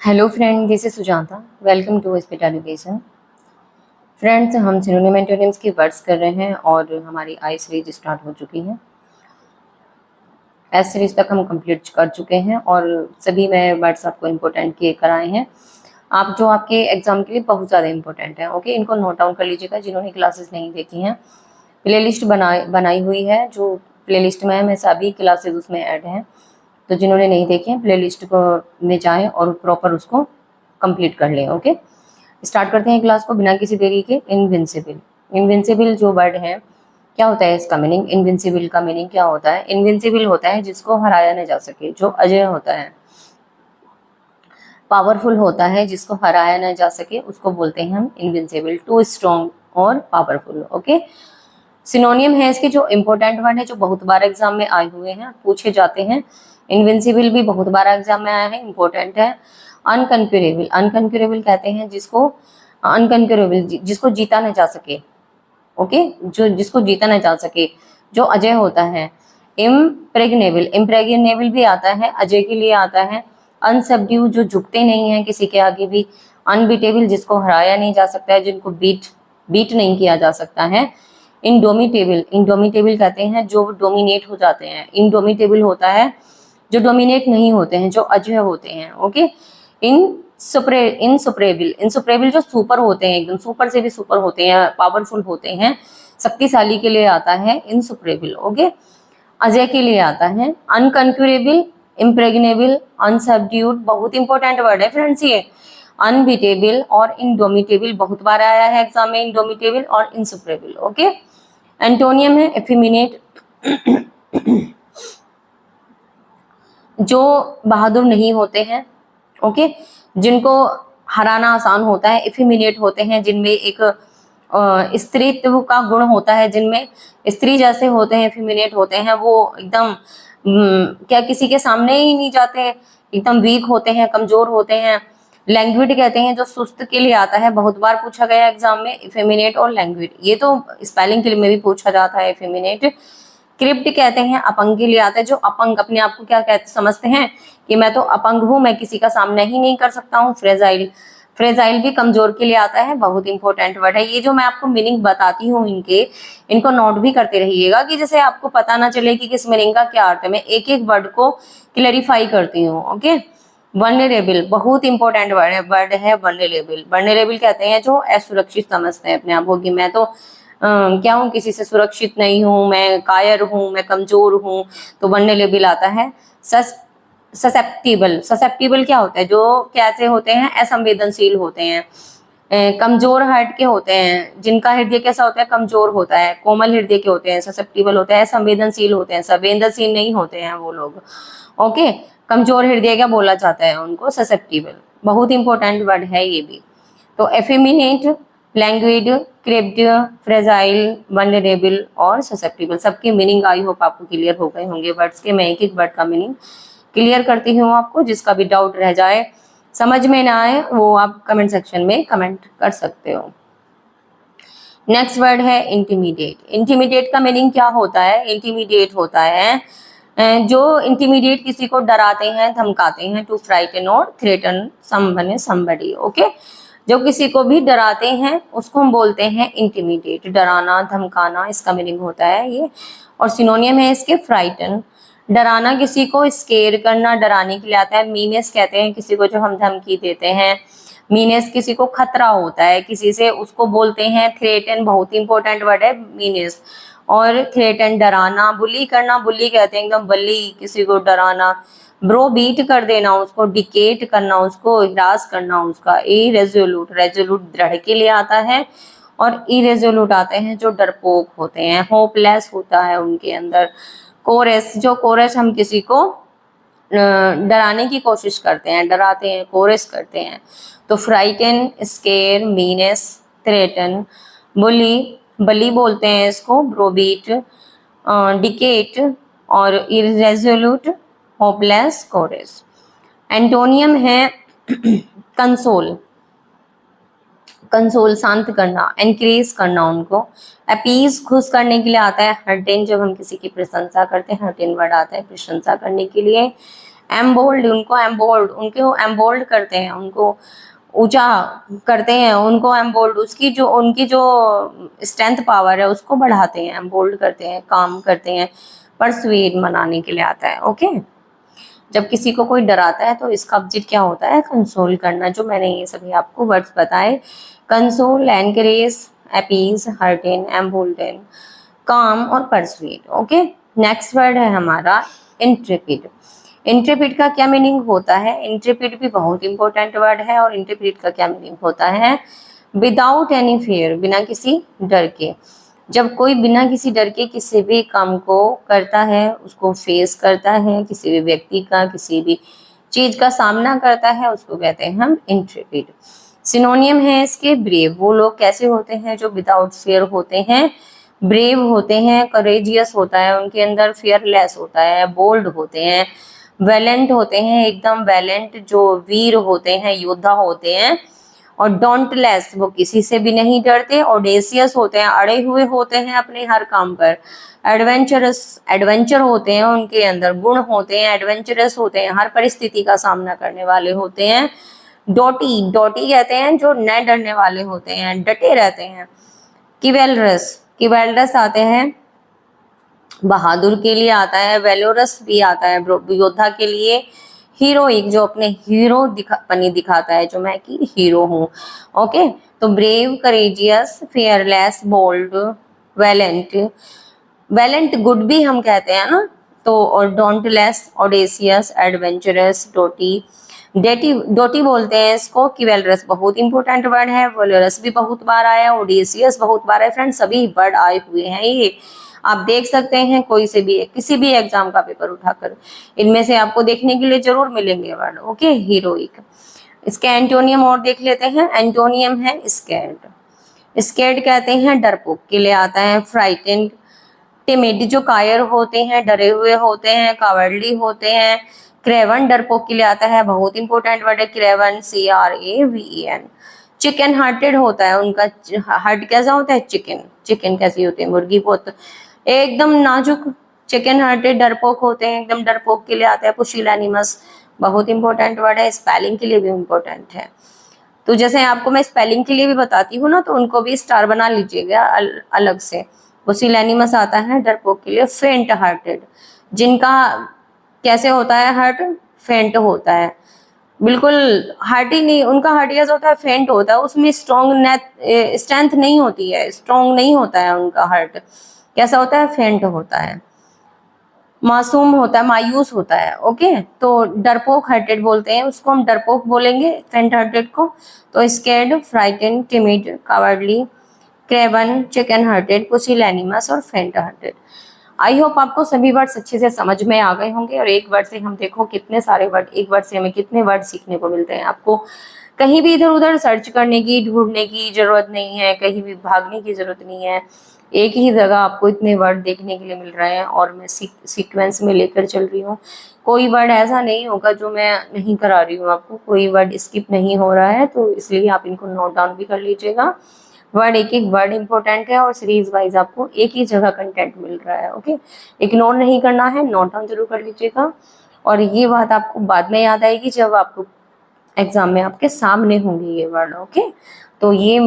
Hello friend, this is Sujata. Welcome to speed education. Friends, हम synonym antonyms की words कर रहे हैं और हमारी आई सीरीज स्टार्ट हो चुकी है। एस सीरीज तक हम कंप्लीट कर चुके हैं और सभी में वर्ड्स आपको इम्पोर्टेंट किए कराए हैं, आप जो आपके एग्जाम के लिए बहुत ज़्यादा इम्पोर्टेंट है। ओके, इनको नोट डाउन कर लीजिएगा जिन्होंने क्लासेस नहीं देखी हैं। प्लेलिस्ट बनाई हुई है, जो प्लेलिस्ट में है मैं सभी क्लासेस उसमें ऐड हैं, तो जिन्होंने नहीं देखे हैं प्लेलिस्ट को में जाएं और प्रॉपर उसको कंप्लीट कर लें। ओके, स्टार्ट करते हैं क्लास को बिना किसी देरी के। इनविंसिबल, इनविंसिबल जो वर्ड है, क्या होता है इसका मीनिंग? इनविंसिबल का मीनिंग क्या होता है? इनविंसिबल होता है जिसको हराया न जा सके, जो अजय होता है। पावरफुल होता है जिसको हराया न जा सके, उसको बोलते हैं हम इनविंसिबल। टू स्ट्रॉन्ग और पावरफुल। ओके, सिनोनियम है इसके जो इंपॉर्टेंट वर्ड है, जो बहुत बार एग्जाम में आए हुए हैं, पूछे जाते हैं। इनविंसिबल भी बहुत बार एग्जाम में आया है, इंपॉर्टेंट है। अनकंक्यूरेबल, अनकंक्यूरेबल कहते हैं जिसको, अनकंक्यूरेबल जिसको जीता न जा सके। ओके, जो जिसको जीता न जा सके, जो अजय होता है। इम्प्रेग्नेबल, इम्प्रेग्नेबल भी आता है, अजय के लिए आता है। अनसब्ड्यू, जो झुकते नहीं है किसी के आगे भी। अनबीटेबल, जिसको हराया नहीं जा सकता है, जिनको बीट नहीं किया जा सकता है। इंडोमिटेबल, इंडोमिटेबल कहते हैं जो डोमिनेट हो जाते हैं। इंडोमिटेबल होता है जो डोमिनेट नहीं होते हैं, जो अजय होते हैं। ओके, इनसुपरेबल, इनसुपरेबल जो सुपर होते हैं, एकदम सुपर से भी सुपर होते हैं, पावरफुल होते हैं, शक्तिशाली के लिए आता है इनसुपरेबल। ओके, अजय के लिए आता है। अनकंक्यूरेबल, इम्प्रेग्नेबल, अनसब्ड्यूड, बहुत इंपॉर्टेंट वर्ड है फ्रेंड्स ये। अनबीटेबल और इंडोमिटेबल, बहुत बार आया है एग्जाम में, इंडोमिटेबल और इनसुपरेबल। ओके, एंटोनियम है एफिमिनेट, जो बहादुर नहीं होते हैं। ओके, जिनको हराना आसान होता है। एफिमिनेट होते हैं जिनमें एक स्त्रीत्व का गुण होता है, जिनमें स्त्री जैसे होते हैं, एफिमिनेट होते हैं। वो एकदम क्या किसी के सामने ही नहीं जाते, एकदम वीक होते हैं, कमजोर होते हैं। लैंग्विड कहते हैं जो सुस्त के लिए आता है, बहुत बार पूछा गया एग्जाम में, इफेमिनेट और लैंग्विड। ये तो स्पेलिंग के लिए में भी पूछा जाता है, इफेमिनेट। क्रिप्ट कहते हैं अपंग के लिए आता है, जो अपंग अपने आप को क्या कहते समझते हैं कि मैं तो अपंग हूं, मैं किसी का सामना ही नहीं कर सकता हूँ। फ्रेजाइल, फ्रेजाइल भी कमजोर के लिए आता है, बहुत इंपॉर्टेंट वर्ड है ये। जो मैं आपको मीनिंग बताती हूँ इनके, इनको नोट भी करते रहिएगा कि जैसे आपको पता ना चले कि किस मीनिंग का क्या अर्थ है। मैं एक एक वर्ड को क्लैरिफाई करती हूँ। ओके, वल्नरेबल, बहुत इंपॉर्टेंट वर्ड है वल्नरेबल। वल्नरेबल कहते हैं जो असुरक्षित समझते हैं अपने आप को कि मैं तो क्या हूँ, किसी से सुरक्षित नहीं हूँ, मैं कायर हूँ, मैं कमजोर हूँ, तो वल्नरेबल आता है। ससेप्टिबल, ससेप्टिबल क्या होता है? जो कैसे होते हैं? असंवेदनशील होते हैं, कमजोर हार्ट के होते हैं, जिनका हृदय कैसा होता है? कमजोर होता है, कोमल हृदय के होते हैं, ससेप्टिबल होते हैं। संवेदनशील होते हैं, संवेदनशील नहीं होते हैं वो लोग। ओके, कमजोर हृदय क्या बोला जाता है उनको? ससेप्टिबल। बहुत इंपॉर्टेंट वर्ड है ये भी। तो एफेमिनेट, लैंग्विड, क्रिप्ट, फ्रेजाइल, वल्नरेबल और ससेप्टिबल, सबकी मीनिंग आई होप आपको क्लियर हो गए होंगे वर्ड्स के। मैं एक एक वर्ड का मीनिंग क्लियर करती हूँ आपको, जिसका भी डाउट रह जाए, समझ में ना आए, वो आप कमेंट सेक्शन में कमेंट कर सकते हो। नेक्स्ट वर्ड है इंटीमीडिएट। इंटीमीडिएट का मीनिंग क्या होता है? इंटीमीडिएट होता है जो इंटीमीडिएट किसी को डराते हैं, धमकाते हैं। टू फ्राइटन और थ्रेटन समवन समबडी। ओके, जो किसी को भी डराते हैं उसको हम बोलते हैं इंटीमीडिएट। डराना, धमकाना, इसका मीनिंग होता है ये। और सिनोनियम है इसके फ्राइटन, डराना किसी को, स्केयर करना, डराने के लिए आता है। मीनेस कहते हैं किसी को जो हम धमकी देते हैं। मीनेस किसी को खतरा होता है किसी से, उसको बोलते हैं थ्रेटन। बहुत इंपॉर्टेंट वर्ड है मीनेस और थ्रेटन, डराना। बुली करना, बुली कहते हैं एकदम बली, किसी को डराना। ब्रो बीट कर देना उसको, डिकेट करना उसको, हिरास करना उसका। इरेजोल्यूट, रेजोल्यूट दृढ़ के लिए आता है और इरेजोल्यूट आते हैं जो डरपोक होते हैं, होपलेस होता है उनके अंदर। कोरस, जो कोरस हम किसी को डराने की कोशिश करते हैं, डराते हैं, कोरस करते हैं। तो फ्राइटन, स्केयर, मीनेस, थ्रेटन, बुली, बली बोलते हैं इसको, ब्रोबीट, डिकेट और इरेजोल्यूट, होपलेस, कोरस। एंटोनियम है कंसोल, कंसोल शांत करना, एनकरेज करना उनको। अपीज खुश करने के लिए आता है। हर्टेन, जब हम किसी की प्रशंसा करते हैं, हर्टेन वर्ड आता है प्रशंसा करने के लिए। एम्बोल्ड, उनको एम्बोल्ड करते हैं, उनको ऊंचा करते हैं, उनको एम्बोल्ड, उनकी जो स्ट्रेंथ पावर है उसको बढ़ाते हैं, एम्बोल्ड करते हैं, काम करते हैं, परसुएड मनाने के लिए आता है। ओके, जब किसी को कोई डराता है तो इसका ऑब्जेक्ट क्या होता है? कंसोल करना, जो मैंने ये सभी आपको वर्ड्स बताए, कंसोल, एनकरेज, अपीज, हर्टेन, एम्बोल्डन, काम और परसुएड। ओके, नेक्स्ट वर्ड है हमारा इंट्रेपिड। इंट्रेपिड का क्या मीनिंग होता है? इंट्रेपिड भी बहुत इंपॉर्टेंट वर्ड है। और इंट्रेपिड का क्या मीनिंग होता है? विदाउट एनी फियर, बिना किसी डर के। जब कोई बिना किसी डर के किसी भी काम को करता है, उसको फेस करता है, किसी भी व्यक्ति का, किसी भी चीज का सामना करता है, उसको कहते हैं हम इंट्रेपिड। सिनोनियम है इसके ब्रेव। वो लोग कैसे होते हैं? जो विदाउट फियर होते हैं, ब्रेव होते हैं, करेजियस होता है उनके अंदर, फियरलेस होता है, बोल्ड होते हैं, वैलेंट होते हैं, एकदम वैलेंट, जो वीर होते हैं, योद्धा होते हैं। और डोंटलेस, वो किसी से भी नहीं डरते। ऑडेसियस होते हैं, अड़े हुए होते हैं अपने हर काम पर। एडवेंचरस, एडवेंचर होते हैं, उनके अंदर गुण होते हैं, एडवेंचरस होते हैं, हर परिस्थिति का सामना करने वाले होते हैं। डोटी, डोटी कहते हैं जो न डरने वाले होते हैं, डटे रहते हैं। किवेलरस, किवेलरस आते हैं बहादुर के लिए आता है। वेलोरस भी आता है योद्धा के लिए। हीरोइक, जो अपने हीरो पनी दिखाता है, जो मैं कि हीरो हूँ। ओके, तो brave, courageous, fearless, bold, valiant, valiant good भी हम कहते हैं ना, तो और डोंटलेस, ऑडेसियस, एडवेंचरस, डोटी, डेटी, डोटी बोलते हैं इसको। किवेलरस बहुत इंपॉर्टेंट वर्ड है। वोलोरस भी बहुत बार आया, ओडेसियस बहुत बार है। फ्रेंड्स, सभी वर्ड आए हुए हैं, ये आप देख सकते हैं कोई से भी, किसी भी एग्जाम का पेपर उठाकर, इनमें से आपको देखने के लिए जरूर मिलेंगे वर्ड। Okay, heroic. इसके एंटोनियम और देख लेते हैं। एंटोनियम है स्कैर्ड। स्कैर्ड कहते हैं डरपोक के लिए आता है। फ्राइटेंड, टिमिड, जो कायर होते हैं, डरे हुए होते हैं, कावर्डली होते हैं। क्रेवन, डरपोक के लिए आता है, बहुत इंपॉर्टेंट वर्ड है क्रेवन, CRAVEN। चिकन हार्टेड होता है, उनका हार्ट कैसा होता है? चिकन। चिकन कैसी होती है? मुर्गी बहुत एकदम नाजुक। चिकन हार्टेड, डरपोक होते हैं, एकदम डरपोक के लिए आता है। पुशिलैनिमस, बहुत इंपॉर्टेंट वर्ड है, स्पेलिंग के लिए भी इंपॉर्टेंट है। तो जैसे आपको मैं स्पेलिंग के लिए भी बताती हूँ ना, तो उनको भी स्टार बना लीजिएगा अलग से। पुशिलैनिमस आता है डरपोक के लिए। फेंट हार्टेड, जिनका कैसे होता है हार्ट? फेंट होता है, बिल्कुल हार्ट ही नहीं, उनका हार्ट कैसा होता है? फेंट होता है, उसमें स्ट्रेंथ नहीं होती है, स्ट्रॉन्ग नहीं होता है उनका हार्ट। कैसा होता है? फेंट होता है, मासूम होता है, मायूस होता है। ओके, तो डरपोक हार्टेड बोलते हैं उसको, हम डरपोक बोलेंगे फेंट हार्टेड को। तो scared, frightened, timid, cowardly, craven, chicken hearted, pusillanimous और फेंट हार्टेड। आई होप आपको सभी वर्ड्स अच्छे से समझ में आ गए होंगे। और एक वर्ड से हम देखो कितने सारे वर्ड, एक वर्ड से हमें कितने वर्ड सीखने को मिलते हैं। आपको कहीं भी इधर उधर सर्च करने की, ढूंढने की जरूरत नहीं है, कहीं भी भागने की जरूरत नहीं है। एक ही जगह आपको इतने वर्ड देखने के लिए मिल रहे हैं और मैं सीक्वेंस में लेकर चल रही हूँ। कोई वर्ड ऐसा नहीं होगा जो मैं नहीं करा रही हूँ आपको, कोई वर्ड स्किप नहीं हो रहा है, तो इसलिए आप इनको नोट डाउन भी कर लीजिएगा। वर्ड, एक एक वर्ड इंपॉर्टेंट है और सीरीज वाइज आपको एक ही जगह कंटेंट मिल रहा है। ओके, इग्नोर नहीं करना है, नोट डाउन जरूर कर लीजिएगा। और ये बात आपको बाद में याद आएगी जब आपको एग्जाम में आपके सामने होंगे ये वर्ड। ओके, तो ये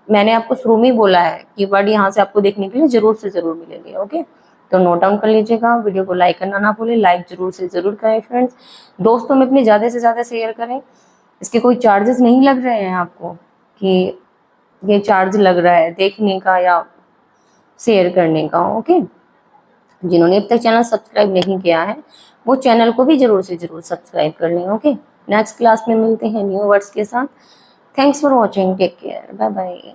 मैंने आपको शुरू में बोला है कि वर्ड यहाँ से आपको देखने के लिए जरूर से जरूर मिलेंगे। ओके, तो नोट डाउन कर लीजिएगा। वीडियो को लाइक करना ना भूलें, लाइक जरूर से जरूर करें फ्रेंड्स। दोस्तों में अपने ज़्यादा से ज़्यादा शेयर करें। इसके कोई चार्जेस नहीं लग रहे हैं आपको कि ये चार्ज लग रहा है देखने का या शेयर करने का। ओके, जिन्होंने अब तक चैनल सब्सक्राइब नहीं किया है वो चैनल को भी जरूर से जरूर सब्सक्राइब कर लें। ओके, नेक्स्ट क्लास में मिलते हैं न्यू वर्ड्स के साथ। Thanks for watching, take care, bye bye.